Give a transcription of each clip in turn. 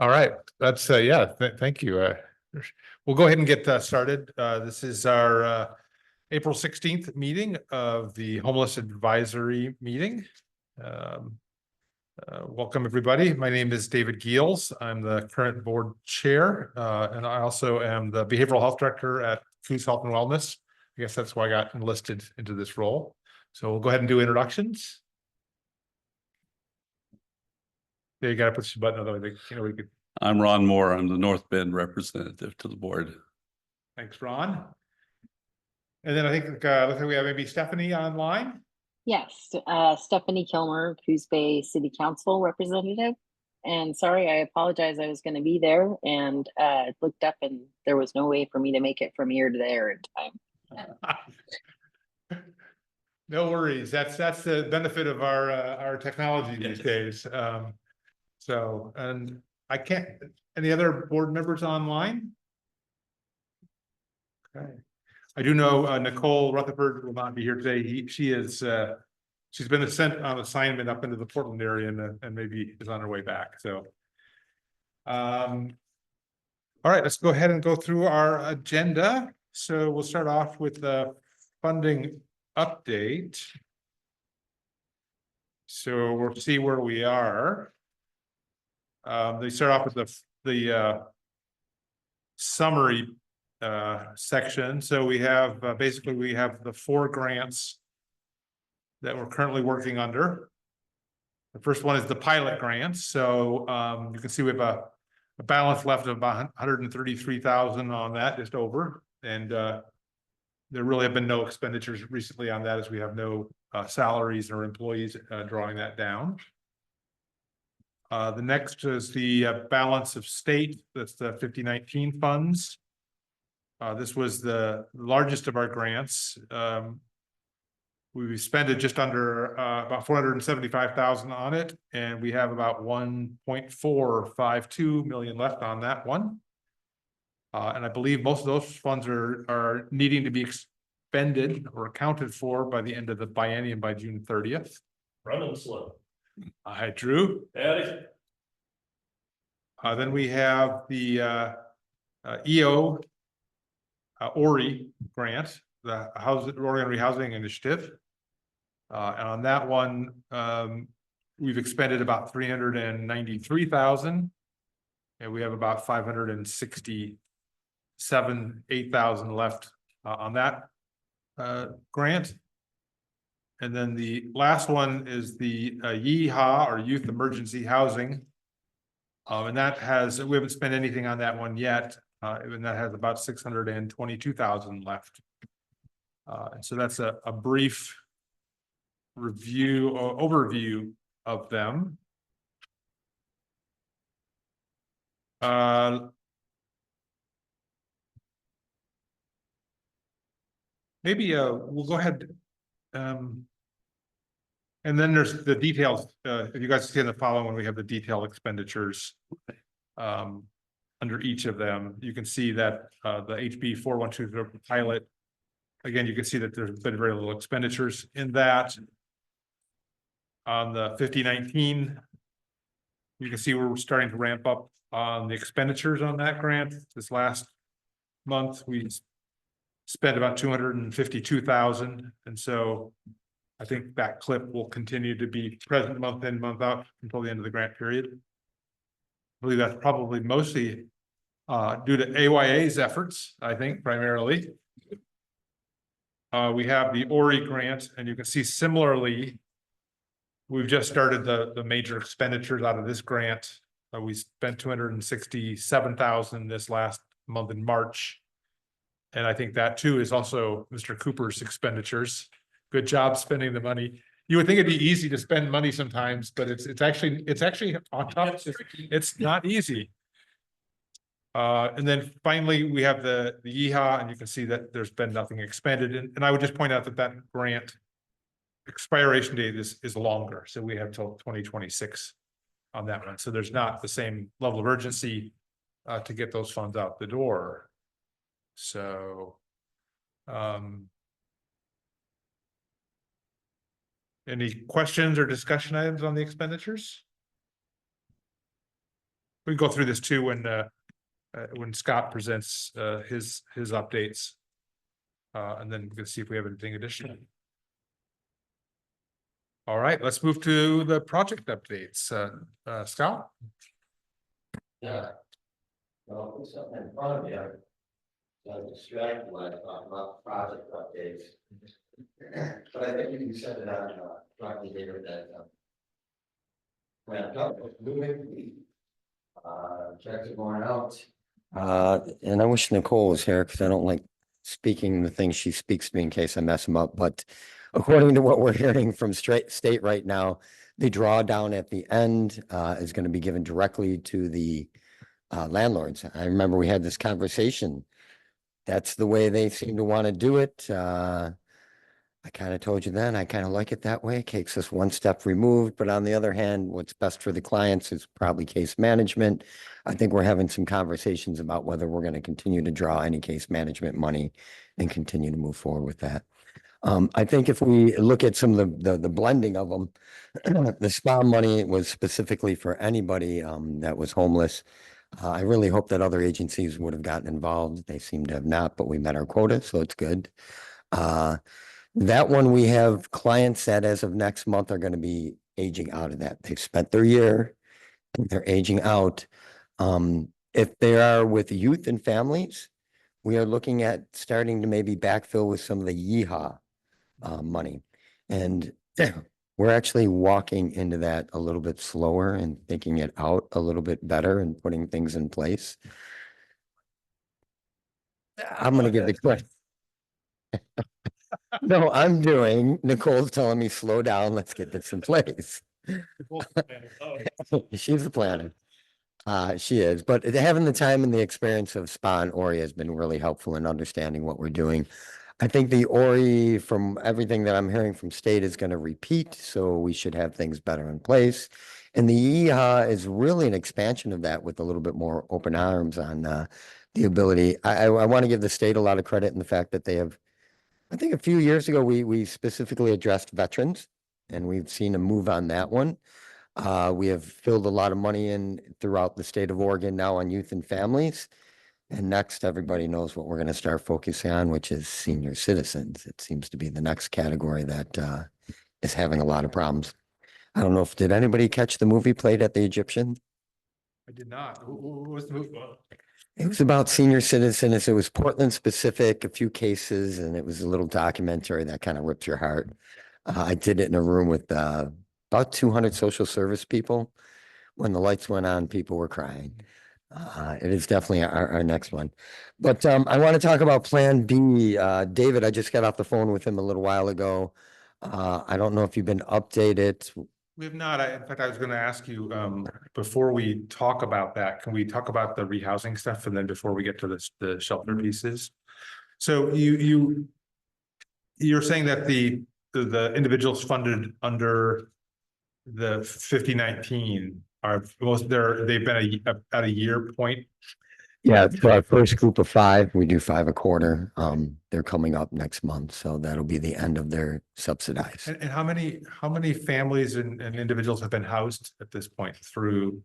All right, that's thank you. We'll go ahead and get started. This is our April 16th meeting of the Homeless Advisory Meeting. Welcome, everybody. My name is David Giels. I'm the current board chair, and I also am the behavioral health director at Coos Health and Wellness. I guess that's why I got enlisted into this role. So we'll go ahead and do introductions. There, you got to push the button, otherwise, we could. I'm Ron Moore. I'm the North Bend representative to the board. Thanks, Ron. And then I think looks like we have maybe Stephanie online. Yes, Stephanie Kilmer, Coos Bay City Council representative. And sorry, I apologize. I was going to be there and looked up and there was no way for me to make it from here to there in time. No worries. That's the benefit of our technology these days. So, and I can't. Any other board members online? Okay. I do know Nicole Rutherford will not be here today. She's been sent on assignment up into the Portland area and maybe is on her way back. So, all right, let's go ahead and go through our agenda. So we'll start off with the funding update. So we'll see where we are. They start off with the summary section. So we have basically we have the 4 grants that we're currently working under. The first one is the pilot grants. So you can see we have a balance left of about 133,000 on that, just over. And there really have been no expenditures recently on that, as we have no salaries or employees drawing that down. The next is the balance of state. That's the 5019 funds. This was the largest of our grants. We spent just under about 475,000 on it, and we have about 1.452 million left on that one. And I believe most of those funds are needing to be expended or accounted for by the end of the biennium by June 30th. Running slow. Hi, Drew. Howdy. Then we have the EO ORI grant, the Oregon Rehousing Initiative. And on that one, we've expended about 393,000, and we have about 8,000 left on that grant. And then the last one is the YEHA, or Youth Emergency Housing. And that we haven't spent anything on that one yet. And that has about 622,000 left. And so that's a brief review or overview of them. Maybe we'll go ahead. And then there's the details. If you guys see in the following one, we have the detailed expenditures under each of them. You can see that the HB4123 pilot, again, you can see that there's been very little expenditures in that. On the 5019, you can see we're starting to ramp up on the expenditures on that grant. This last month, we spent about 252,000, and so I think that clip will continue to be present month in, month out until the end of the grant period. I believe that's probably mostly due to AYA's efforts, I think, primarily. We have the ORI grant, and you can see similarly, we've just started the major expenditures out of this grant. We spent 267,000 this last month in March. And I think that too is also Mr. Cooper's expenditures. Good job spending the money. You would think it'd be easy to spend money sometimes, but it's actually on top. It's not easy. And then finally, we have the YEHA, and you can see that there's been nothing expended. And I would just point out that grant expiration date is longer. So we have till 2026 on that one. So there's not the same level of urgency to get those funds out the door. So, any questions or discussion items on the expenditures? we can go through this too when Scott presents his updates. And then we're gonna see if we have anything additional. All right, let's move to the project updates. Scott? Yeah. Well, put something in front of you. I was distracted when I talked about project updates. But I think you can send it out, probably later that. Ramped up, moving. Checks are going out. And I wish Nicole was here because I don't like speaking the things she speaks to me in case I mess them up, but according to what we're hearing from state right now, the drawdown at the end is going to be given directly to the landlords. I remember we had this conversation. That's the way they seem to want to do it. I kind of told you then, I kind of like it that way. It takes us one step removed, but on the other hand, what's best for the clients is probably case management. I think we're having some conversations about whether we're going to continue to draw any case management money and continue to move forward with that. I think if we look at some of the blending of them, the SPA money was specifically for anybody that was homeless. I really hope that other agencies would have gotten involved. They seem to have not, but we met our quota, so it's good. That one, we have clients that as of next month are going to be aging out of that. They've spent their year, they're aging out. If they are with youth and families, we are looking at starting to maybe backfill with some of the yeehaw money. And we're actually walking into that a little bit slower and thinking it out a little bit better and putting things in place. I'm going to give the credit. No, I'm doing. Nicole's telling me, slow down. Let's get this in place. She's the planner. She is, but having the time and the experience of SPA and Ori has been really helpful in understanding what we're doing. I think the Ori, from everything that I'm hearing from state, is going to repeat, so we should have things better in place. And the EHA is really an expansion of that with a little bit more open arms on the ability. I want to give the state a lot of credit in the fact that they have, I think a few years ago, we specifically addressed veterans, and we've seen a move on that one. We have filled a lot of money in throughout the state of Oregon now on youth and families. And next, everybody knows what we're going to start focusing on, which is senior citizens. It seems to be the next category that is having a lot of problems. I don't know if, did anybody catch the movie played at the Egyptian? I did not. What was the movie? It was about senior citizens. It was Portland specific, a few cases, and it was a little documentary that kind of ripped your heart. I did it in a room with about 200 social service people. When the lights went on, people were crying. It is definitely our next one. But I want to talk about Plan B. David, I just got off the phone with him a little while ago. I don't know if you've been updated. We have not. In fact, I was going to ask you, before we talk about that, can we talk about the rehousing stuff and then before we get to the shelter pieces? So you're saying that the individuals funded under the 5019 are they've been at a year point. Yeah, for our first group of 5, we do 5 a quarter. They're coming up next month, so that'll be the end of their subsidized. And how many families and individuals have been housed at this point through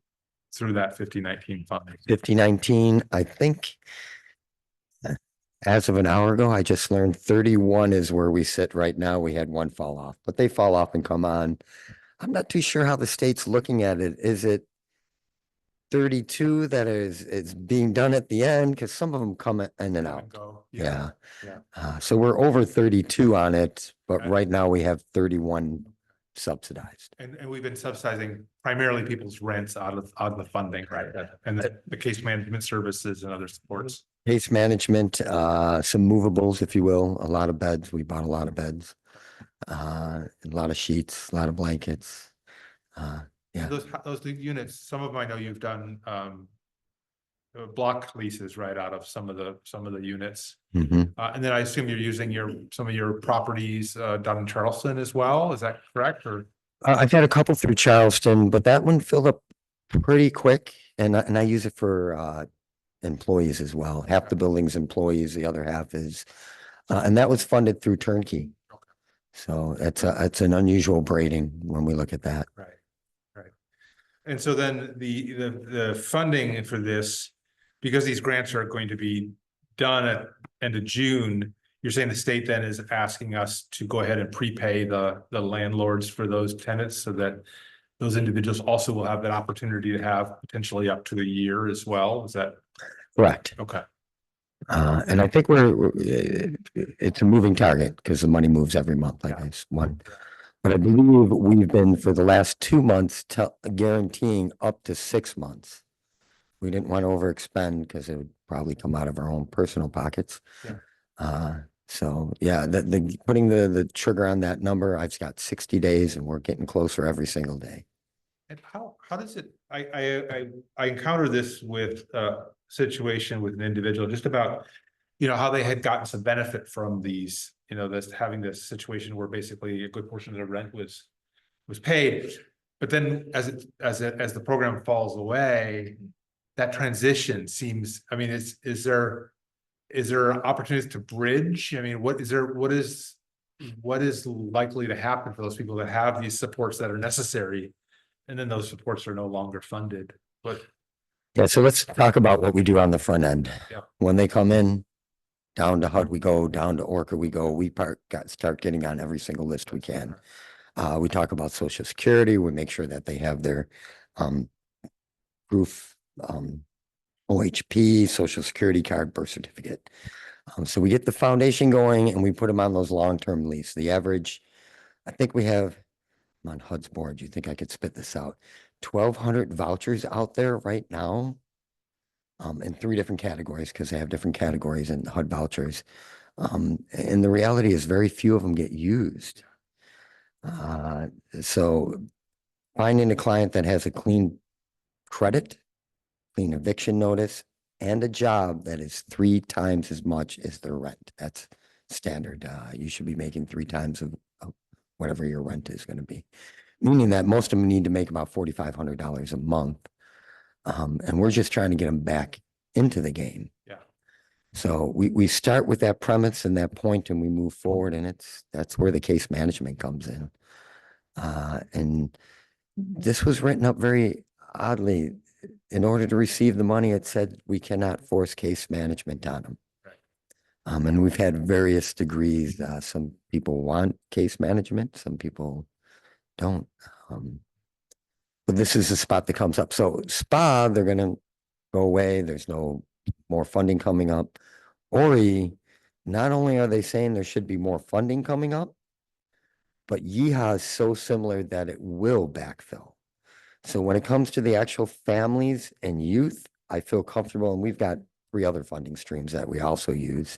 that 5019 funding? 5019, I think. As of an hour ago, I just learned 31 is where we sit right now. We had one fall off, but they fall off and come on. I'm not too sure how the state's looking at it. Is it 32 that is being done at the end? Because some of them come in and out. Yeah. So we're over 32 on it, but Okay. right now we have 31 subsidized. And we've been subsidizing primarily people's rents out of the funding, right? And the case management services and other supports. Case management, some movables, if you will, a lot of beds. We bought a lot of beds, a lot of sheets, a lot of blankets. Yeah. Those units, some of them I know you've done block leases right out of some of the units. Mhm. And then I assume you're using some of your properties down in Charleston as well. Is that correct? Or I've had a couple through Charleston, but that one filled up pretty quick, and I use it for employees as well. Half the building's employees, the other half is, and that was funded through turnkey. So it's an unusual braiding when we look at that. right. And so then the funding for this, because these grants are going to be done at end of June, you're saying the state then is asking us to go ahead and prepay the landlords for those tenants so that those individuals also will have that opportunity to have potentially up to a year as well. Is that Correct. okay? And I think it's a moving target because the money moves every month, like this one. But I believe we've been for the last 2 months guaranteeing up to 6 months. We didn't want to overexpend because it would probably come out of our own personal pockets. Yeah. So yeah, the putting the trigger on that number, I've got 60 days and we're getting closer every single day. And how does it, I encountered this with a situation with an individual just about, how they had gotten some benefit from these, this having this situation where basically a good portion of their rent was paid. But then as the program falls away, that transition seems, I mean, is there opportunities to bridge? I mean, what is likely to happen for those people that have these supports that are necessary? And then those supports are no longer funded, but. Yeah, so let's talk about what we do on the front end. Yeah. When they come in, down to HUD we go, down to Orca we go, we start getting on every single list we can. We talk about Social Security, we make sure that they have their proof, OHP, Social Security card, birth certificate. So we get the foundation going and we put them on those long-term lease. The average, I think we have, I'm on HUD's board, you think I could spit this out? 1,200 vouchers out there right now in 3 different categories because they have different categories in HUD vouchers. And the reality is very few of them get used. So finding a client that has a clean credit, clean eviction notice, and a job that is 3 times as much as their rent. That's standard. You should be making 3 times of whatever your rent is going to be. Meaning that most of them need to make about $4,500 a month. And we're just trying to get them back into the game. Yeah. So we start with that premise and that point and we move forward, and that's where the case management comes in. And this was written up very oddly. In order to receive the money, it said we cannot force case management on them. Right. And we've had various degrees. Some people want case management, some people don't. But this is the spot that comes up. So SPA, they're going to go away. There's no more funding coming up. Ori, not only are they saying there should be more funding coming up, but Yeehaw is so similar that it will backfill. So when it comes to the actual families and youth, I feel comfortable, and we've got 3 other funding streams that we also use.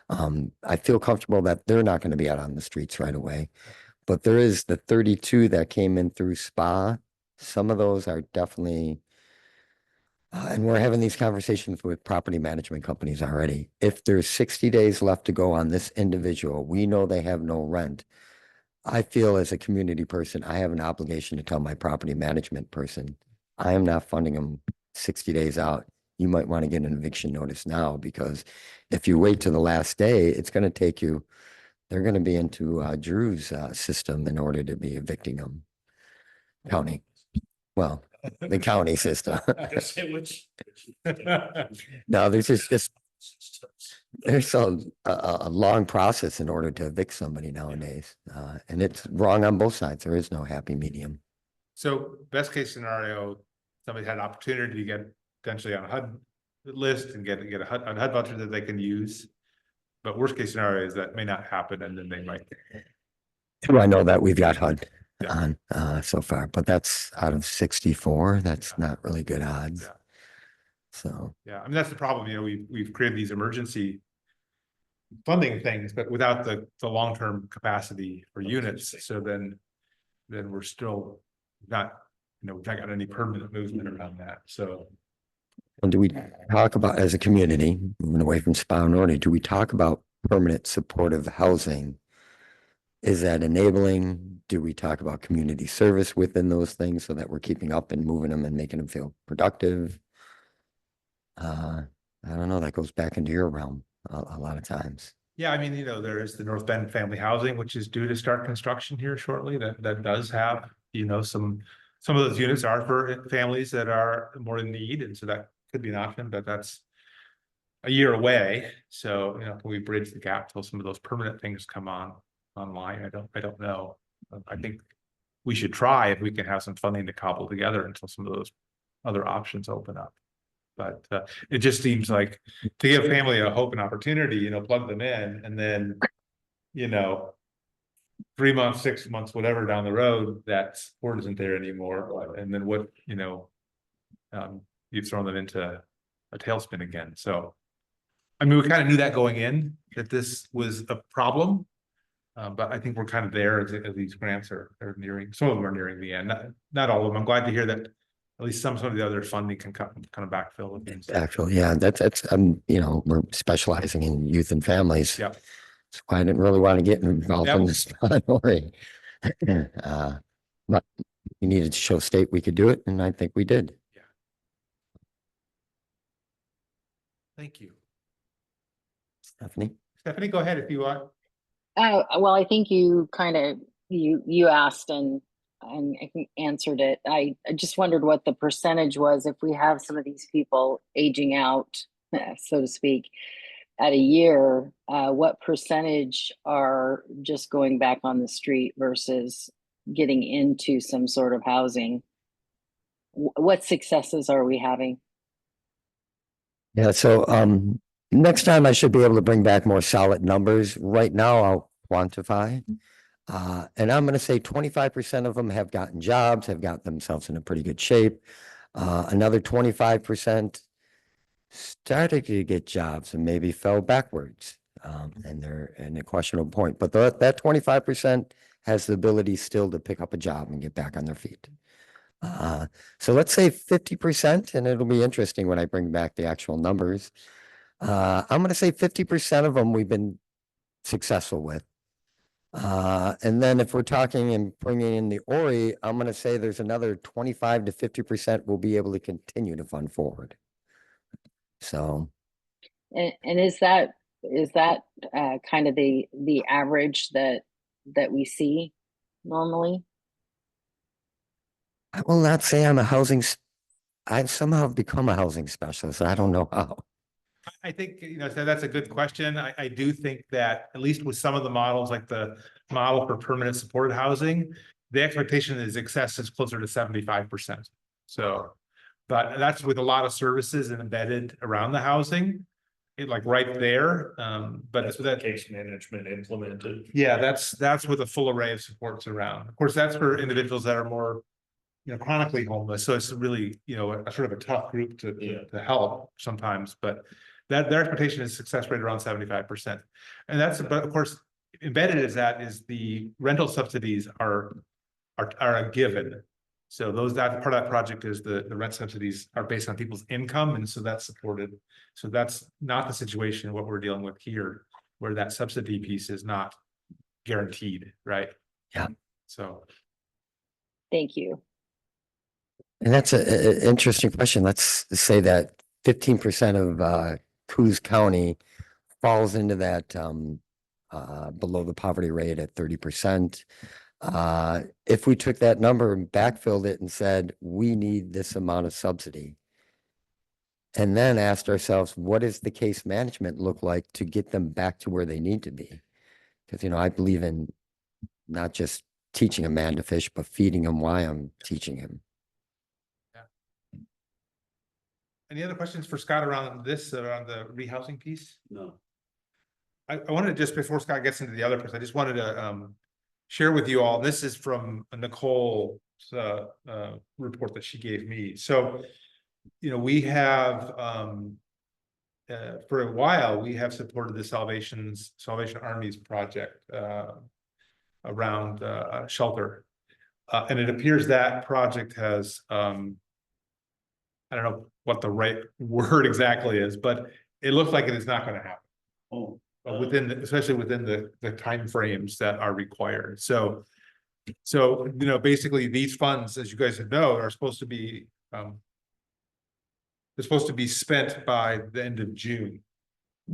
I feel comfortable that they're not going to be out on the streets right away. But there is the 32 that came in through SPA. Some of those are definitely, and we're having these conversations with property management companies already. If there's 60 days left to go on this individual, we know they have no rent. I feel as a community person, I have an obligation to tell my property management person, I am not funding them 60 days out. You might want to get an eviction notice now, because if you wait to the last day, it's going to take you, they're going to be into Drew's system in order to be evicting them. County. Well, the county system. No, there's just there's a long process in order to evict somebody nowadays. And it's wrong on both sides. There is no happy medium. So best case scenario, somebody had an opportunity to get potentially on a HUD list and get a HUD voucher that they can use. But worst case scenario is that may not happen, and then they might. I know that we've got HUD on so far, but that's out of 64. That's not really good odds. Yeah. So yeah, I mean, that's the problem. We've created these emergency funding things, but without the long-term capacity for units. So then we're still not, we've not got any permanent movement around that. So. And do we talk about, as a community, moving away from SPA and Order, do we talk about permanent supportive housing? Is that enabling? Do we talk about community service within those things so that we're keeping up and moving them and making them feel productive? I don't know. That goes back into your realm a lot of times. Yeah, I mean, there is the North Bend Family Housing, which is due to start construction here shortly. That does have, some some of those units are for families that are more in need, and so that could be an option, but that's a year away. So, you know, can we bridge the gap till some of those permanent things come online? I don't know. I think we should try if we can have some funding to cobble together until some of those other options open up. But it just seems like to give a family a hope and opportunity, you know, plug them in, and then, you know, 3 months, 6 months, whatever down the road, that support isn't there anymore. And then what, you know, you've thrown them into a tailspin again. So, I mean, we kind of knew that going in, that this was a problem. But I think we're kind of there as these grants are nearing, some of them are nearing the end, not all of them. I'm glad to hear that at least some of the other funding can kind of backfill. Actually, yeah, that's, you know, we're specializing in youth and families. Yeah. That's why I didn't really want to get involved in this. But we needed to show state we could do it, and I think we did. Yeah. Thank you. Stephanie, go ahead if you want. Well, I think you kind of, you asked and I think answered it. I just wondered what the percentage was if we have some of these people aging out, so to speak, at a year, what percentage are just going back on the street versus getting into some sort of housing? What successes are we having? Yeah, so next time I should be able to bring back more solid numbers. Right now, I'll quantify. And I'm going to say 25% of them have gotten jobs, have got themselves in a pretty good shape. Another 25% started to get jobs and maybe fell backwards. And they're in a questionable point. But that 25% has the ability still to pick up a job and get back on their feet. So let's say 50%, and it'll be interesting when I bring back the actual numbers. I'm going to say 50% of them we've been successful with. And then if we're talking and bringing in the ORI, I'm going to say there's another 25 to 50% we'll be able to continue to fund forward. So. And is that kind of the average that we see normally? I will not say I'm a I've somehow become a housing specialist. I don't know how. I think, you know, so that's a good question. I do think that at least with some of the models, like the model for permanent supported housing, the expectation is excess is closer to 75%. So, but that's with a lot of services embedded around the housing, like right there. But it's with that case management implemented. Yeah, that's with a full array of supports around. Of course, that's for individuals that are more, you know, chronically homeless. So it's really, you know, a sort of a tough group to help sometimes, but their expectation is success rate around 75%. And that's, but of course, embedded is the rental subsidies are a given. So that part of that project is the rent subsidies are based on people's income, and so that's supported. So that's not the situation what we're dealing with here, where that subsidy piece is not guaranteed, right? Yeah. So. Thank you. And that's an interesting question. Let's say that 15% of Coos County falls into that below the poverty rate at 30%. If we took that number and backfilled it and said, we need this amount of subsidy, and then asked ourselves, what does the case management look like to get them back to where they need to be? Because, you know, I believe in not just teaching a man to fish, but feeding him while I'm teaching him. Any other questions for Scott around the rehousing piece? No. I wanted to just, before Scott gets into the other piece, I just wanted to share with you all, this is from Nicole's report that she gave me. So, you know, we have, for a while, we have supported the Salvation Army's project around shelter. And it appears that project has, I don't know what the right word exactly is, but it looks like it is not going to happen. Oh. Especially within the timeframes that are required. So, you know, basically these funds, as you guys know, are supposed to be, they're supposed to be spent by the end of June.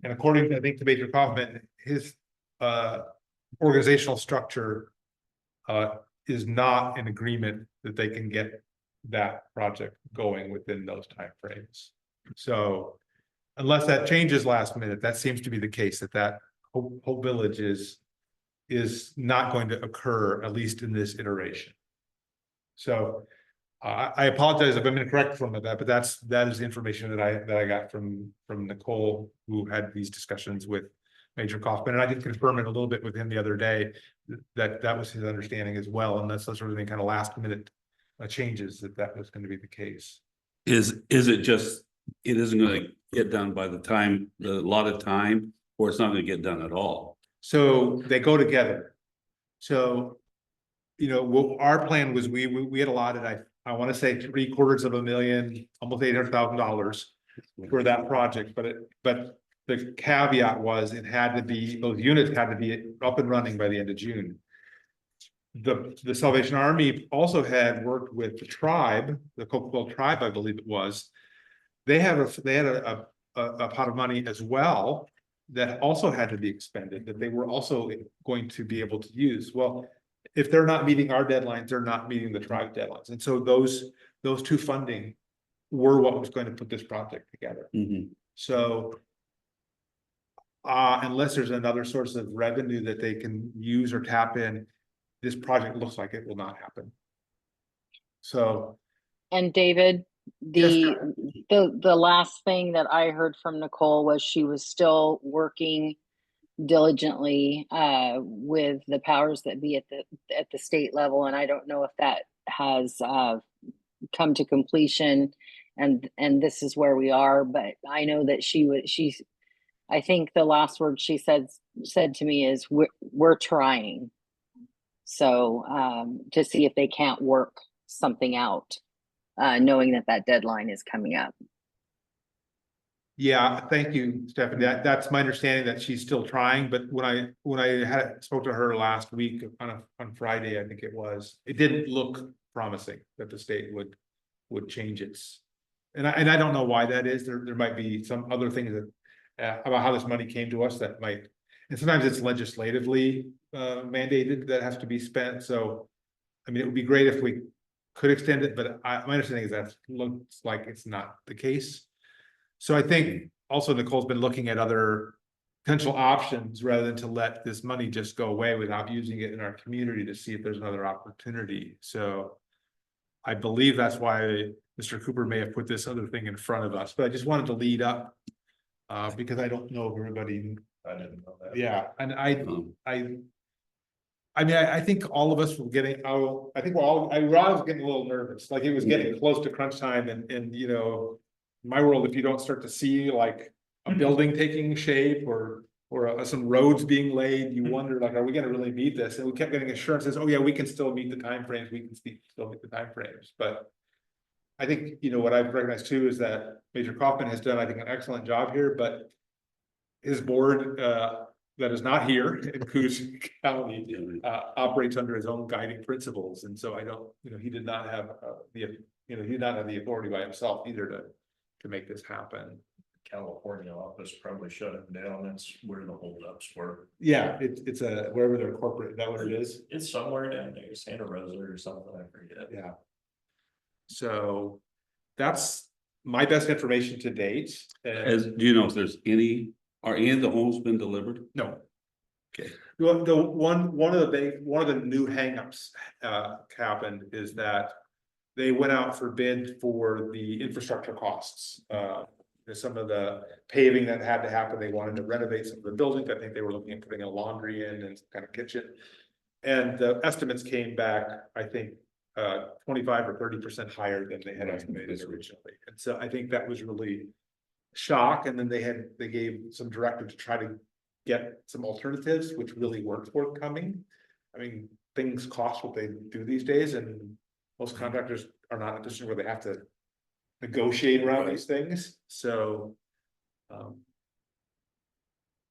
And according to, I think, to Major Kaufman, his organizational structure is not in agreement that they can get that project going within those timeframes. So unless that changes last minute, that seems to be the case, that Hope Village is not going to occur, at least in this iteration. So I apologize if I'm incorrect from that, but that is the information that I got from Nicole, who had these discussions with Major Kaufman, and I did confirm it a little bit with him the other day, that was his understanding as well, unless those were any kind of last minute changes, that was going to be the case. Is it just, it isn't gonna get done by the time, the allotted time, or it's not gonna get done at all? So they go together. So, you know, what our plan was, we had allotted, I want to say $750,000, almost $800,000 for that project, but the caveat was those units had to be up and running by the end of June. The Salvation Army also had worked with the tribe, the Coca-Cola tribe, I believe it was. They had a pot of money as well that also had to be expended, that they were also going to be able to use. Well, if they're not meeting our deadlines, they're not meeting the tribe deadlines. And so those two funding were what was going to put this project together. Mhm. So unless there's another source of revenue that they can use or tap in, this project looks like it will not happen. So, And David, Yes, the last thing that I heard from Nicole was she was still working diligently with the powers that be at the state level, and I don't know if that has come to completion, and this is where we are. But I know that she's. I think the last word she said to me is we're trying. So to see if they can't work something out, knowing that deadline is coming up. yeah, thank you, Stephanie. That's my understanding, that she's still trying, but when I spoke to her last week on Friday, I think it didn't look promising that the state would change its. And I don't know why that is. There might be some other things that about how this money came to us that might, and sometimes it's legislatively mandated that has to be spent. So, I mean, it would be great if we could extend it, but my understanding is that looks like it's not the case. So I think also Nicole's been looking at other potential options rather than to let this money just go away without using it in our community, to see if there's another opportunity. So I believe that's why Mr. Cooper may have put this other thing in front of us, but I just wanted to lead up because I don't know if everybody. I didn't know that. Yeah, and I Um, mean, I think all of us were getting, I think I was getting a little nervous, like it was getting close to crunch time, and you know, in my world, if you don't start to see like a building taking shape or some roads being laid, you wonder, like, are we gonna really meet this? And we kept getting assurances, oh yeah, we can still meet the timeframes, we can still meet the timeframes, but I think, you know, what I've recognized too is that Major Kaufman has done, I think, an excellent job here, but his board, that is not here in Coos County, operates under his own guiding principles, and so I don't, you know, he did not have he did not have the authority by himself either to make this happen. California office probably shut it down. That's where the holdups were. Yeah, it's wherever their corporate, is that what it is? It's somewhere down there, Santa Rosa or something, I forget. Yeah. So that's my best information to date. do you know if there's are any of the homes been delivered? No. Okay. The one of the new hangups happened is that they went out for bid for the infrastructure costs. Some of the paving that had to happen, they wanted to renovate some of the buildings. I think they were looking at putting a laundry in and some kind of kitchen. And the estimates came back, I think, 25 or 30% higher than they had estimated originally. And so I think that was really shock. And then they gave some directive to try to get some alternatives, which really weren't forthcoming. I mean, things cost what they do these days, and most contractors are not in a position where they have to negotiate around these things. So,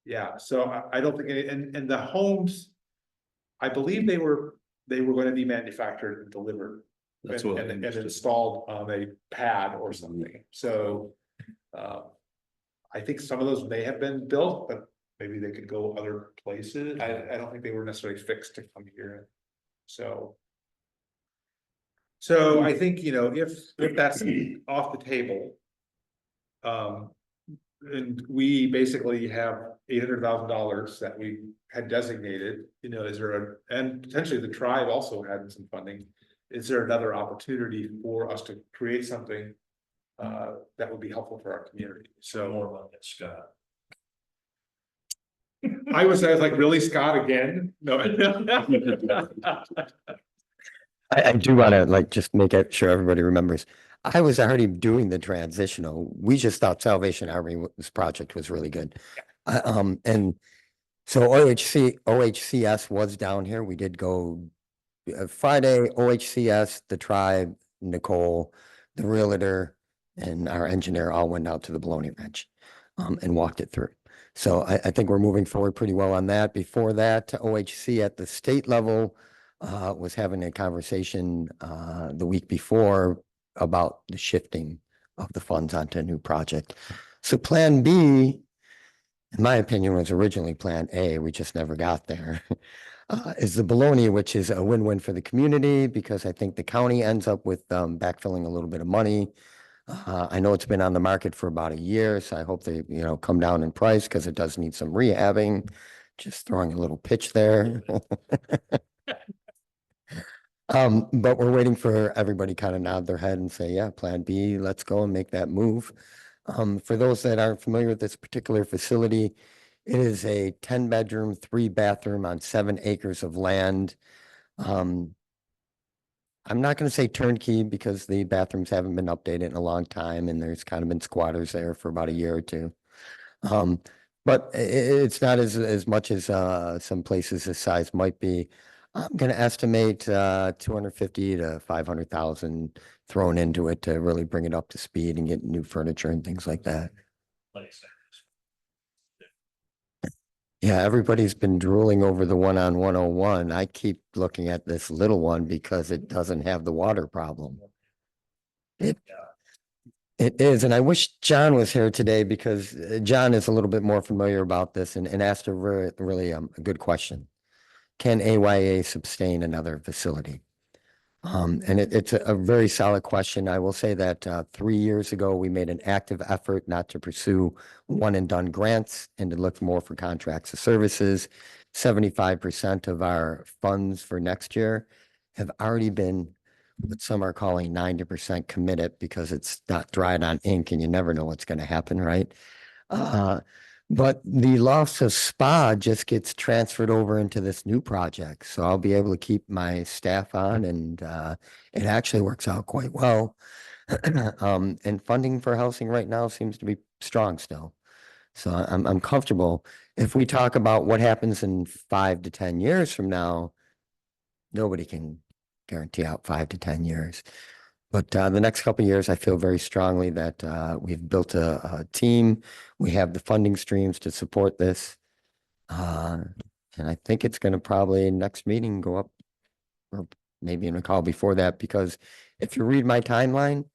yeah, so I don't think and the homes, I believe they were going to be manufactured and delivered That's and, what I and understood. installed on a pad or something. So, I think some of those may have been built, but maybe they could go other places. I don't think they were necessarily fixed to come here. So So I think, if that's off the table. And we basically have $800,000 that we had designated, is there and potentially the tribe also had some funding. Is there another opportunity for us to create something? That would be helpful for our community, so. More about that, Scott. I was like, really, Scott, again? No. I do want to just make it sure everybody remembers. I was already doing the transitional. We just thought Salvation Army's project was really good. And so OHCS was down here. We did go Friday, OHCS, the tribe, Nicole, the realtor, and our engineer all went out to the Bologna Ranch and walked it through. So I think we're moving forward pretty well on that. Before that, OHC at the state level was having a conversation the week before about the shifting of the funds onto a new project. So Plan B, in my opinion, was originally Plan A. We just never got there. Is the Bologna, which is a win-win for the community because I think the county ends up with backfilling a little bit of money. I know it's been on the market for about a year, so I hope they, come down in price because it does need some rehabbing. Just throwing a little pitch there. But we're waiting for everybody kind of nod their head and say, yeah, Plan B, let's go and make that move. For those that aren't familiar with this particular facility, it is a 10-bedroom, 3-bathroom on 7 acres of land. I'm not going to say turnkey because the bathrooms haven't been updated in a long time and there's kind of been squatters there for about a year or two. But it's not as much as some places this size might be. I'm going to estimate 250 to 500,000 thrown into it to really bring it up to speed and get new furniture and things like that. Yeah, everybody's been drooling over the one on 101. I keep looking at this little one because it doesn't have the water problem. It is, and I wish John was here today because John is a little bit more familiar about this and asked a really a good question. Can AYA sustain another facility? And it's a very solid question. I will say that 3 years ago, we made an active effort not to pursue one and done grants and to look more for contracts of services. 75% of our funds for next year have already been what some are calling 90% committed because it's not dried on ink and you never know what's going to happen, right? But the loss of SPA just gets transferred over into this new project. So I'll be able to keep my staff on and it actually works out quite well. And funding for housing right now seems to be strong still. So I'm comfortable. If we talk about what happens in 5 to 10 years from now, nobody can guarantee out 5 to 10 years. But the next couple of years, I feel very strongly that we've built a team. We have the funding streams to support this. And I think it's going to probably next meeting go up or maybe in a call before that, because if you read my timeline,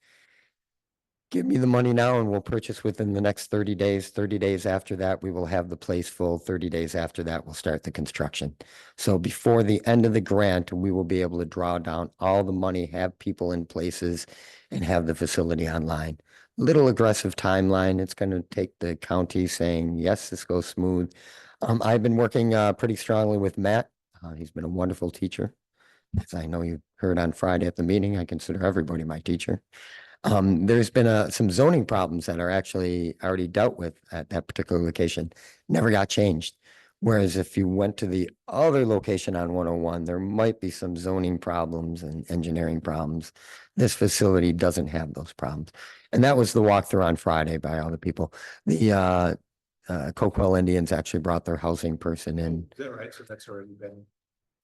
give me the money now and we'll purchase within the next 30 days. 30 days after that, we will have the place full. 30 days after that, we'll start the construction. So before the end of the grant, we will be able to draw down all the money, have people in places and have the facility online. Little aggressive timeline. It's going to take the county saying, yes, this goes smooth. I've been working pretty strongly with Matt. He's been a wonderful teacher. As I know you heard on Friday at the meeting, I consider everybody my teacher. There's been some zoning problems that are actually already dealt with at that particular location, never got changed. Whereas if you went to the other location on 101, there might be some zoning problems and engineering problems. This facility doesn't have those problems. And that was the walkthrough on Friday by all the people. The Coquille Indians actually brought their housing person in. Is that right? So that's already been.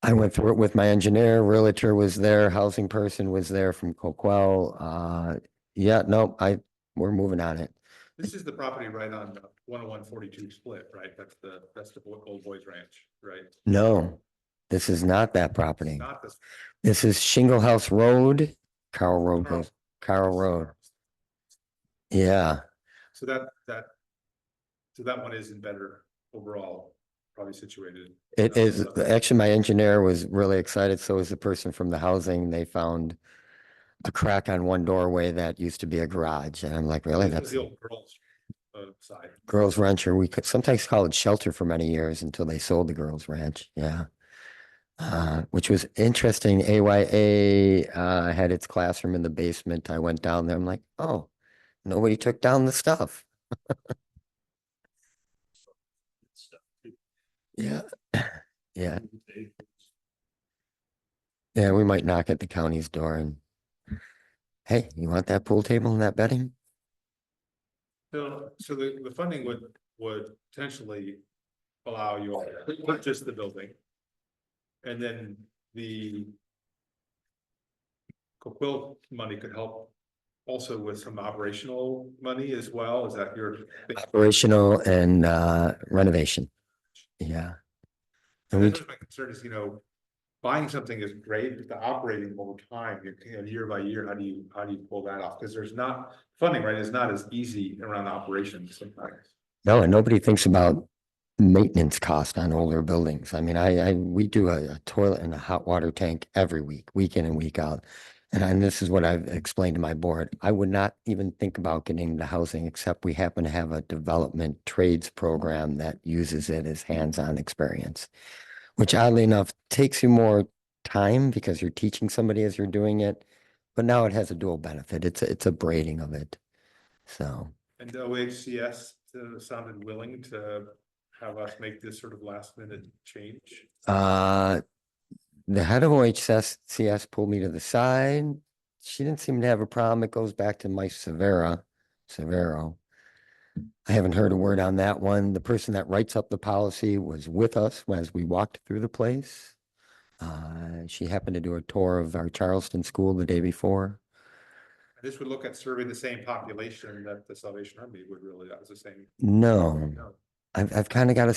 I went through it with my engineer, realtor was there, housing person was there from Coquille. Yeah, no, we're moving on it. This is the property right on 101-42 split, right? That's the Old Boys Ranch, right? No, this is not that property. Not this. This is Shingle House Road, Carl Road goes, Carl Road. Yeah, So that one is in better overall, probably situated. it is. Actually, my engineer was really excited. So was the person from the housing. They found a crack on one doorway that used to be a garage. And I'm like, really? This That's is the old girls' side. Girls Ranch, or we could sometimes call it shelter for many years until they sold the Girls Ranch. Yeah. Which was interesting. AYA had its classroom in the basement. I went down there. I'm like, oh, nobody took down the stuff. Stuff too. Yeah. Yeah. Yeah. We might knock at the county's door and, hey, you want that pool table and that bedding? So the funding would potentially allow you to purchase the building. And then the Coquille money could help also with some operational money as well. Is that your? Operational and renovation. Yeah. And we, That's my concern is, buying something is great, but the operating over time, year by year, how do you pull that off? Because there's not funding, right? It's not as easy around operations sometimes. no, and nobody thinks about maintenance cost on older buildings. I mean, we do a toilet and a hot water tank every week, week in and week out. And this is what I've explained to my board. I would not even think about getting into housing except we happen to have a development trades program that uses it as hands-on experience, which oddly enough takes you more time because you're teaching somebody as you're doing it. But now it has a dual benefit. It's a braiding of it. So. And OHCS sounded willing to have us make this sort of last minute change. The head of OHCS pulled me to the side. She didn't seem to have a problem. It goes back to Mike Severo. I haven't heard a word on that one. The person that writes up the policy was with us as we walked through the place. She happened to do a tour of our Charleston school the day before. This would look at serving the same population that the Salvation Army would really, that was the same. No, I've kind of got a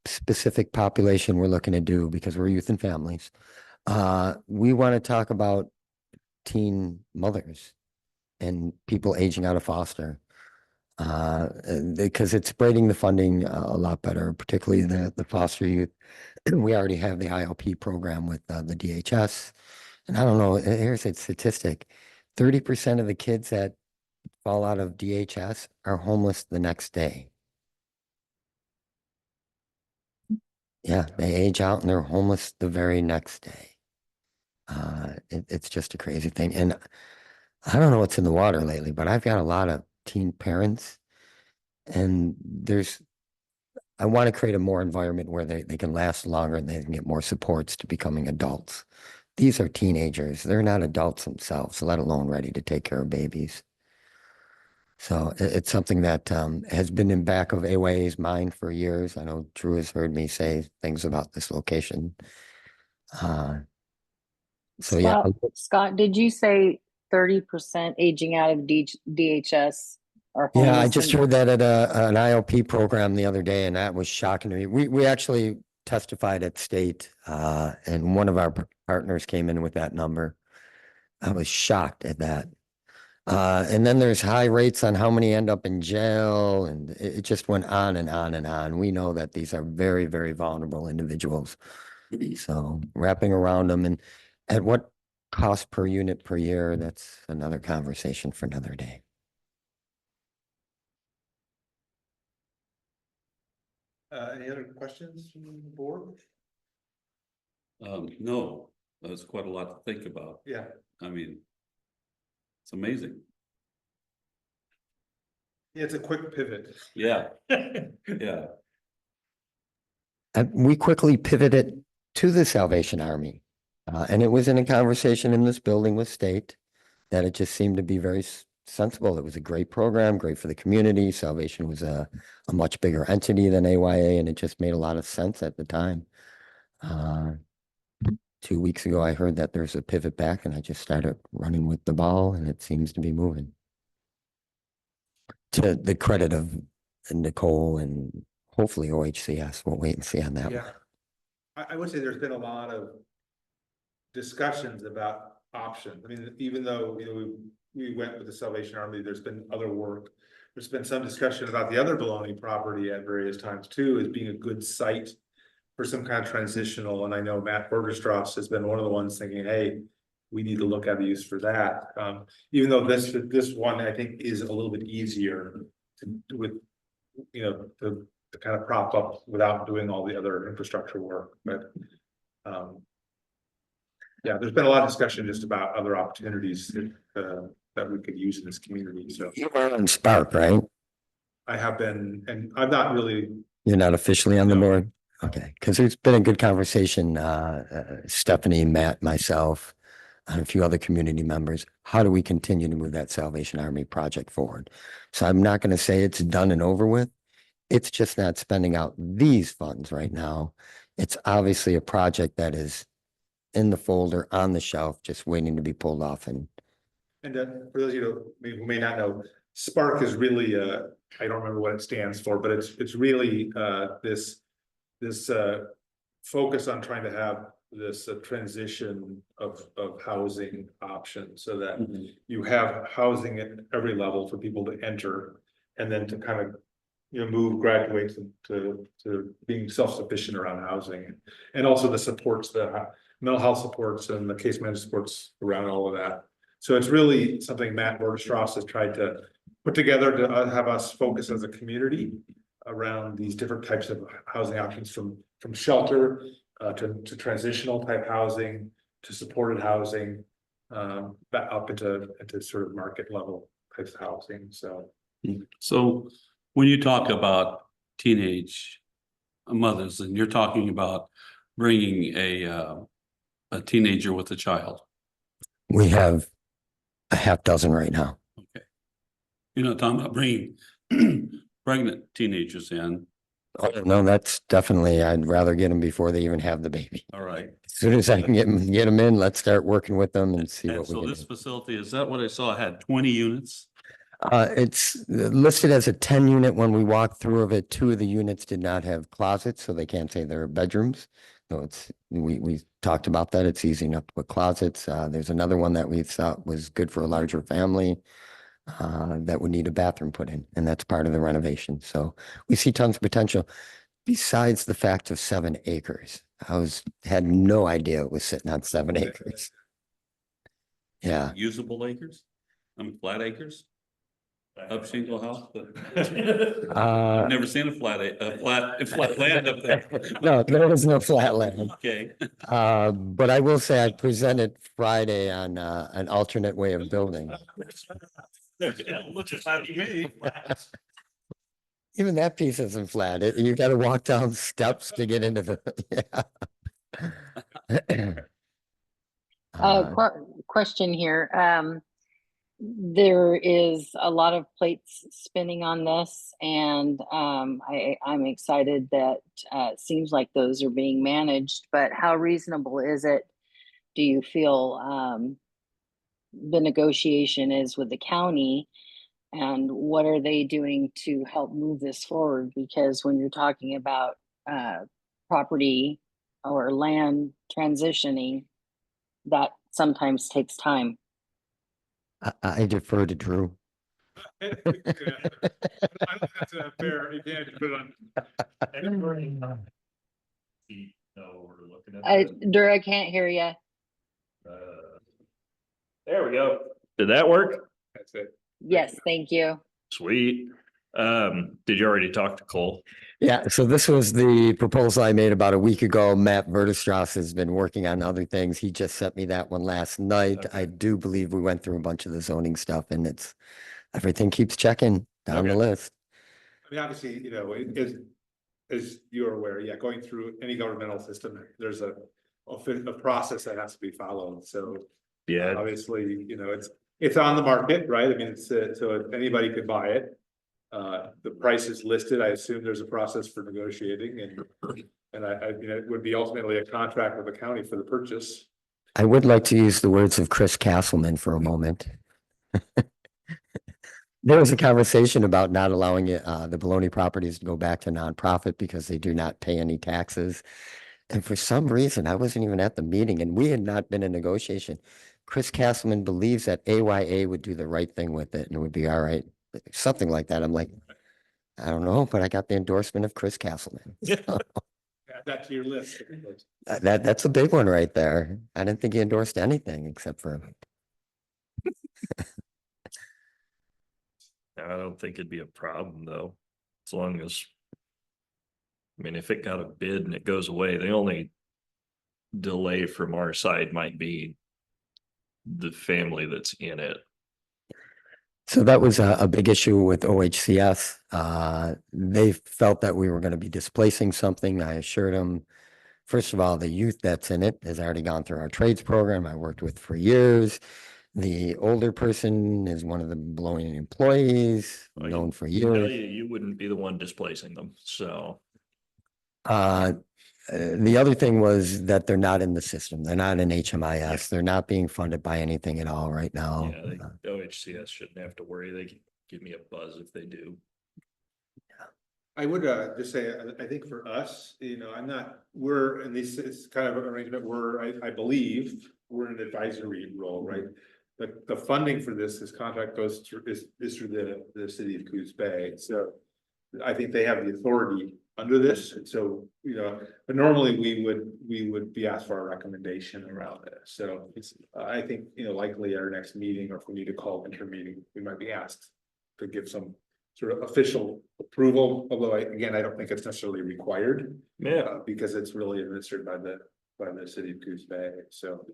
specific population we're looking to do because we're youth and families. We want to talk about teen mothers and people aging out of foster. Because it's spreading the funding a lot better, particularly the foster youth. We already have the ILP program with the DHS. And I don't know, here's a statistic. 30% of the kids that fall out of DHS are homeless the next day. Yeah, they age out and they're homeless the very next day. It's just a crazy thing. And I don't know what's in the water lately, but I've got a lot of teen parents. And I want to create a more environment where they can last longer and they can get more supports to becoming adults. These are teenagers. They're not adults themselves, let alone ready to take care of babies. So it's something that has been in back of AYA's mind for years. I know Drew has heard me say things about this location. So yeah. Scott, did you say 30% aging out of DHS are Yeah, I homeless just and- heard that at an ILP program the other day, and that was shocking to me. We actually testified at state, and one of our partners came in with that number. I was shocked at that. And then there's high rates on how many end up in jail, and it just went on and on and on. We know that these are very, very vulnerable individuals. So wrapping around them and at what cost per unit per year, that's another conversation for another day. Any other questions from the board? No, that's quite a lot to think about. Yeah. I mean, it's amazing. Yeah, it's a quick pivot. Yeah, yeah. And we quickly pivoted to the Salvation Army. And it was in a conversation in this building with state that it just seemed to be very sensible. It was a great program, great for the community. Salvation was a much bigger entity than AYA, and it just made a lot of sense at the time. 2 weeks ago, I heard that there's a pivot back, and I just started running with the ball, and it seems to be moving. To the credit of Nicole and hopefully OHCS. We'll wait and see on that one. Yeah. I would say there's been a lot of discussions about options. I mean, even though, we went with the Salvation Army, there's been other work. There's been some discussion about the other Bologna property at various times too, as being a good site for some kind of transitional. And I know Matt Bergerstrass has been one of the ones thinking, hey, we need to look at the use for that. Even though this one, I think, is a little bit easier to, with, you know, to kind of prop up without doing all the other infrastructure work, but, yeah, there's been a lot of discussion just about other opportunities that we could use in this community, so. You are on Spark, right? I have been, and I'm not really, You're not officially on the No. board? Okay, because there's been a good conversation, Stephanie, Matt, myself, and a few other community members. How do we continue to move that Salvation Army project forward? So I'm not going to say it's done and over with. It's just not spending out these funds right now. It's obviously a project that is in the folder, on the shelf, just waiting to be pulled off. And for those of you who may not know, Spark is really, I don't remember what it stands for, but it's really, this focus on trying to have this transition of housing options so that you have housing at every level for people to enter and then to kind of, you know, graduate to being self-sufficient around housing and also the supports, the mental health supports and the case management supports around all of that. So it's really something Matt Borderstrass has tried to put together to have us focus as a community around these different types of housing options from shelter to transitional type housing to supported housing back up into sort of market level types of housing. So when you talk about teenage mothers and you're talking about bringing a teenager with a child. we have a half dozen right now. Okay. You're not talking about bringing pregnant teenagers in. Oh, no, that's definitely, I'd rather get them before they even have the baby. All right. As soon as I can get them in, let's start working with them and see And what we so can this do. facility, is that what I saw? It had 20 units? It's listed as a 10 unit. When we walked through of it, 2 of the units did not have closets, so they can't say they're bedrooms. So we talked about that. It's easy enough to put closets. There's another one that we thought was good for a larger family that would need a bathroom put in, and that's part of the renovation. So we see tons of potential. Besides the fact of 7 acres, had no idea it was sitting on 7 acres. Yeah. Usable acres? Flat acres? Up shingle house? I've never seen a flat land up there. No, there was no flat land. Okay. But I will say I presented Friday on an alternate way of building. Looks just like me. Even that piece isn't flat. You got to walk down steps to get into the. Yeah. Question here. There is a lot of plates spinning on this, and I'm excited that it seems like those are being managed. But how reasonable is it? Do you feel the negotiation is with the county, and what are they doing to help move this forward? Because when you're talking about property or land transitioning, that sometimes takes time. I defer to Drew. I think that's a fair advantage to put on. No, we're looking at. Drew, I can't hear you. There we go. Did that work? That's it. Yes, thank you. Sweet. Did you already talk to Cole? Yeah, so this was the proposal I made about a week ago. Matt Verdestrass has been working on other things. He just sent me that one last night. Okay. I do believe we went through a bunch of the zoning stuff, and everything keeps checking down the Okay. list. I mean, obviously, you know, as you're aware, yeah, going through any governmental system, there's a process that has to be followed. So Yeah. obviously, you know, it's on the market, right? I mean, it's so anybody could buy it. The price is listed. I assume there's a process for negotiating and I mean, it would be ultimately a contract with the county for the purchase. I would like to use the words of Chris Castleman for a moment. There was a conversation about not allowing the Bologna properties to go back to nonprofit because they do not pay any taxes. And for some reason, I wasn't even at the meeting and we had not been in negotiation. Chris Castleman believes that AYA would do the right thing with it and it would be all right. Something like that. I'm like, I don't know, but I got the endorsement of Chris Castleman. Yeah, that to your list. That's a big one right there. I didn't think he endorsed anything except for, I don't think it'd be a problem though, as long as. I mean, if it got a bid and it goes away, the only delay from our side might be the family that's in it. so that was a big issue with OHCS. They felt that we were going to be displacing something. I assured them, first of all, the youth that's in it has already gone through our trades program I worked with for years. The older person is one of the blowing employees, I known for can tell years. you wouldn't be the one displacing them, so. The other thing was that they're not in the system. They're not in HMIS. They're not being funded by anything at all right now. Yeah, OHCS shouldn't have to worry. They can give me a buzz if they do. I would just say, I think for us, we're in this, it's kind of an arrangement where I believe we're in an advisory role, right? The funding for this contract goes through, is through the city of Coos Bay, so I think they have the authority under this, and so, but normally we would be asked for a recommendation around this, so it's, I think, likely our next meeting, or if we need to call intermeeting, we might be asked to give some sort of official approval, although I don't think it's necessarily required. Yeah. Because it's really administered by the city of Coos Bay, so.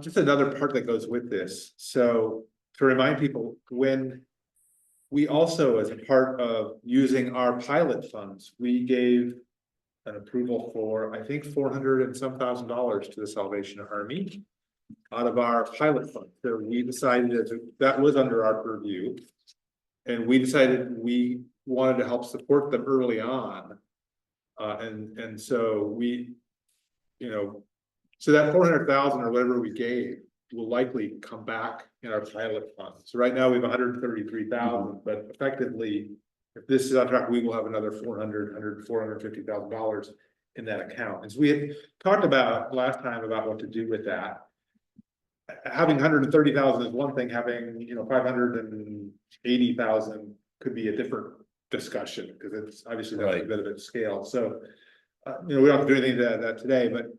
Just another part that goes with this, so to remind people, when we also, as a part of using our pilot funds, we gave an approval for, I think, $400 and some thousand to the Salvation Army out of our pilot fund. So we decided that was under our purview. And we decided we wanted to help support them early on. And so we, so that 400,000 or whatever we gave will likely come back in our pilot fund. So right now we have 133,000, but effectively, if this is on track, we will have another $450,000 in that account. As we had talked about last time about what to do with that. Having 130,000 is one thing, having 580,000 could be a different discussion, because it's obviously that's a bit of a scale. So we don't have to do anything to that today, but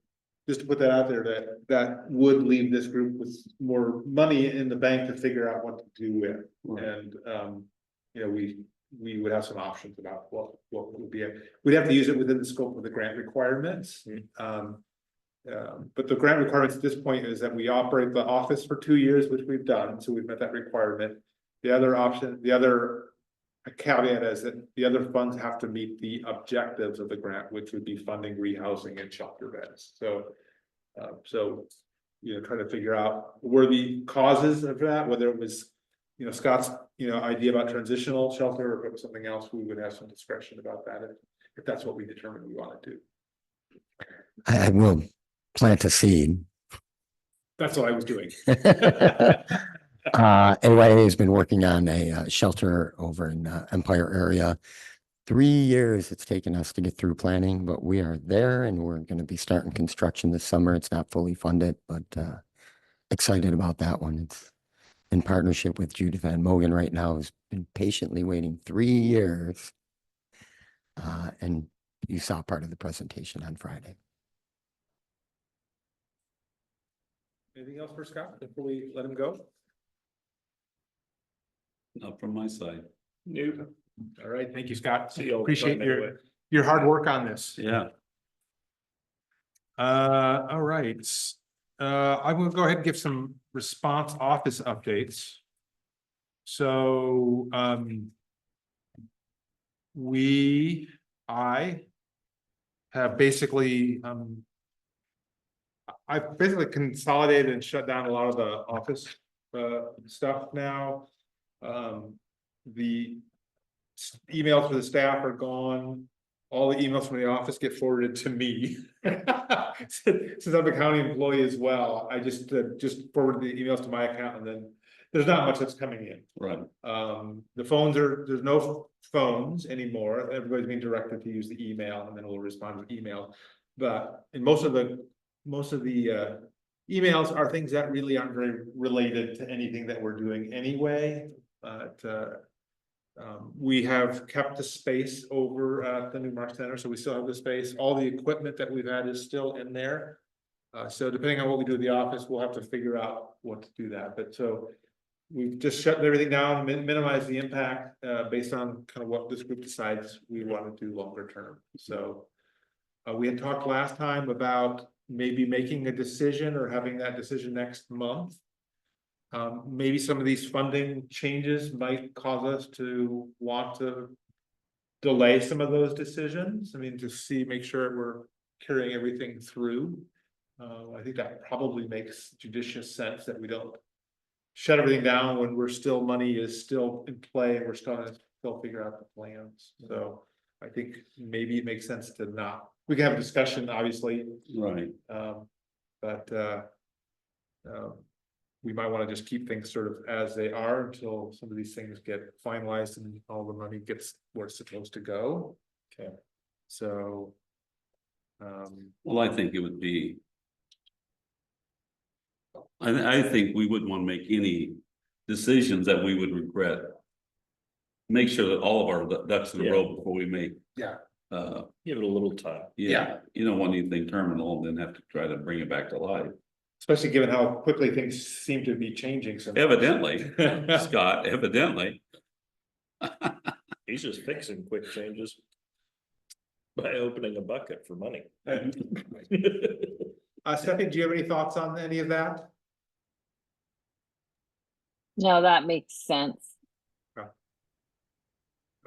just to put that out there, that would leave this group with more money in the bank to figure out what to do with. Right. And we would have some options about what would be, we'd have to use it within the scope of the grant requirements. But the grant requirements at this point is that we operate the office for 2 years, which we've done, so we've met that requirement. The other option, the other caveat is that the other funds have to meet the objectives of the grant, which would be funding rehousing and shelter beds. So trying to figure out where the causes of that, whether it was Scott's idea about transitional shelter, or if it was something else, we would have some discretion about that if that's what we determine we want to do. I will plant a seed. That's what I was doing. AYA has been working on a shelter over in Empire area. 3 years it's taken us to get through planning, but we are there and we're going to be starting construction this summer. It's not fully funded, but excited about that one. It's in partnership with Judith Van Mogen right now, who's been patiently waiting 3 years. And you saw part of the presentation on Friday. Anything else for Scott before we let him go? Not from my side. Nope. All right, thank you, Scott. See you all the Appreciate time anyway. your hard work on this. Yeah. All right. I'm gonna go ahead and give some response office updates. So, I have basically, I've basically consolidated and shut down a lot of the office stuff now. The emails for the staff are gone. All the emails from the office get forwarded to me. Since I'm a county employee as well, I just forward the emails to my account, and then there's not much that's coming in. Right. The phones there's no phones anymore. Everybody's being directed to use the email, and then we'll respond with email. But in most of the emails are things that really aren't very related to anything that we're doing anyway. We have kept the space over at the Newmark Center, so we still have the space. All the equipment that we've had is still in there. So depending on what we do at the office, we'll have to figure out what to do that, but so. We've just shut everything down, minimize the impact, based on kind of what this group decides we want to do longer term, so. We had talked last time about maybe making a decision or having that decision next month. Maybe some of these funding changes might cause us to want to delay some of those decisions. I mean, to make sure we're carrying everything through. I think that probably makes judicious sense that we don't shut everything down when money is still in play and we're still figure out the plans. So I think maybe it makes sense to not. We can have a discussion, obviously, Right. but we might want to just keep things sort of as they are until some of these things get finalized and all the money gets where it's supposed to go. Okay. So. Well, I think it would be. I think we wouldn't want to make any decisions that we would regret. Make sure that all of our ducks in a row before we make. Yeah. Give it a little time. Yeah, you don't want anything terminal and then have to try to bring it back to life. Especially given how quickly things seem to be changing. So Evidently, Scott, evidently. He's just fixing quick changes. By opening a bucket for money. Stephanie, do you have any thoughts on any of that? No, that makes sense.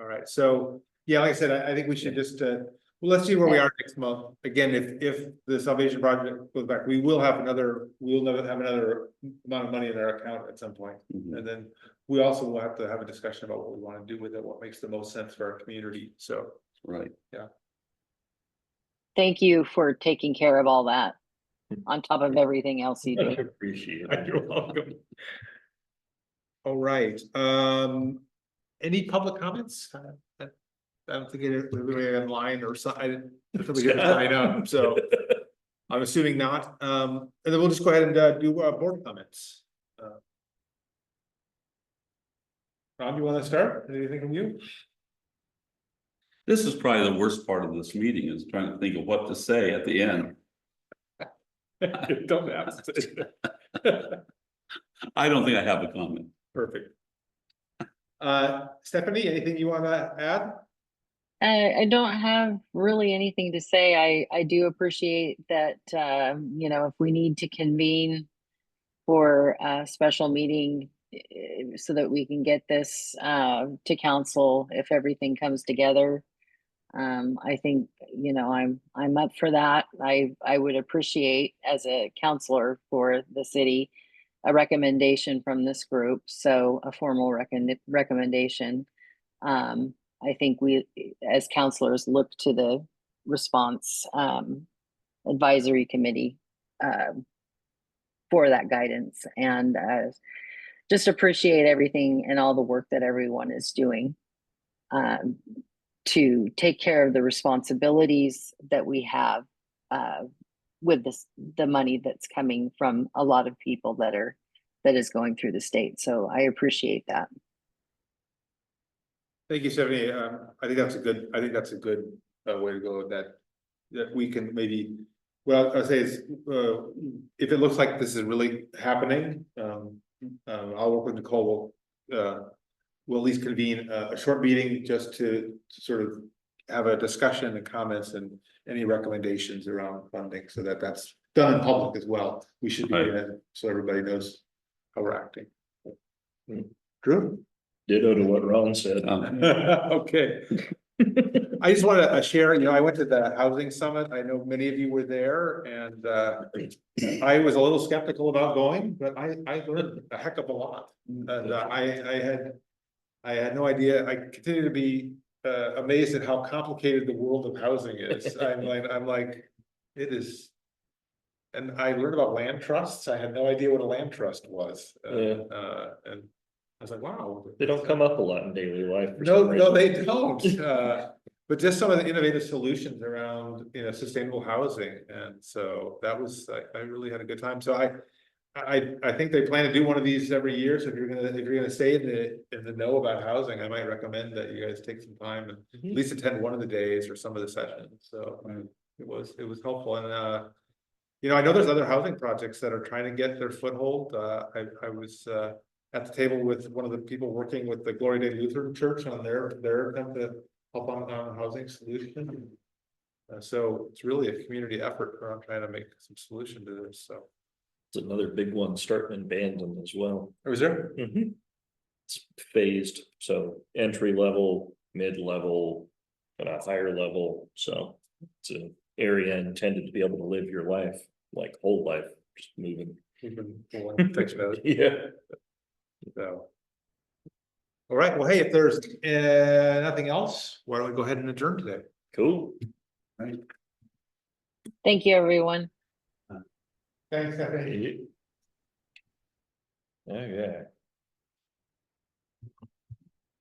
All right, so, yeah, like I said, I think we should just, well, let's see where we are next month. Again, if the Salvation Project goes back, we'll never have another amount of money in our account at some point. Mhm. And then we also will have to have a discussion about what we want to do with it, what makes the most sense for our community, so. Right. Thank you for taking care of all that on top of everything else you I do. appreciate it. You're welcome. All right, any public comments? I don't think everybody online or something, sign up, so I'm assuming not. And then we'll just go ahead and do board comments. Ron, you want to start? Anything from you? This is probably the worst part of this meeting is trying to think of what to say at the end. Don't ask. I don't think I have a comment. Perfect. Stephanie, anything you want to add? I don't have really anything to say. I do appreciate that, if we need to convene for a special meeting so that we can get this to council if everything comes together. I think, I'm up for that. I would appreciate as a counselor for the city, a recommendation from this group. So a formal recommendation. I think we, as counselors, look to the response advisory committee for that guidance, and just appreciate everything and all the work that everyone is doing to take care of the responsibilities that we have with the money that's coming from a lot of people that is going through the state. So I appreciate that. Thank you, Stephanie. I think that's a good way to go with that. That we can maybe, well, I say is, if it looks like this is really happening, I'll work with Nicole. We'll at least convene a short meeting just to sort of have a discussion and comments and any recommendations around funding, so that's done in public as well. We should be doing it so everybody knows how we're acting. Drew? Ditto to what Ron said. Okay. I just want to share, I went to the housing summit. I know many of you were there, and I was a little skeptical about going, but I learned a heck of a lot. And I had no idea. I continue to be amazed at how complicated the world of housing is. I'm like, it is. And I learned about land trusts. I had no idea what a land trust was. And I was like, wow. They don't come up a lot in daily life. No, they don't. But just some of the innovative solutions around, sustainable housing. And so that was, I really had a good time. So I think they plan to do one of these every year, so if you're gonna stay in the know about housing, I might recommend that you guys take some time and at least attend one of the days or some of the sessions, so. It was helpful, and you know, I know there's other housing projects that are trying to get their foothold, I was at the table with one of the people working with the Glory Day Lutheran Church on their attempt to help on housing solution. So it's really a community effort around trying to make some solution to this, so. It's another big one starting in Bandon as well. Was there? It's phased, so entry level, mid-level, and a higher level, so it's an area intended to be able to live your life, like whole life, just moving. Thanks, man. Yeah. So. All right, well, hey, if there's nothing else, why don't we go ahead and adjourn today? Cool. Thank you, everyone. Thanks, Stephanie. Oh, yeah.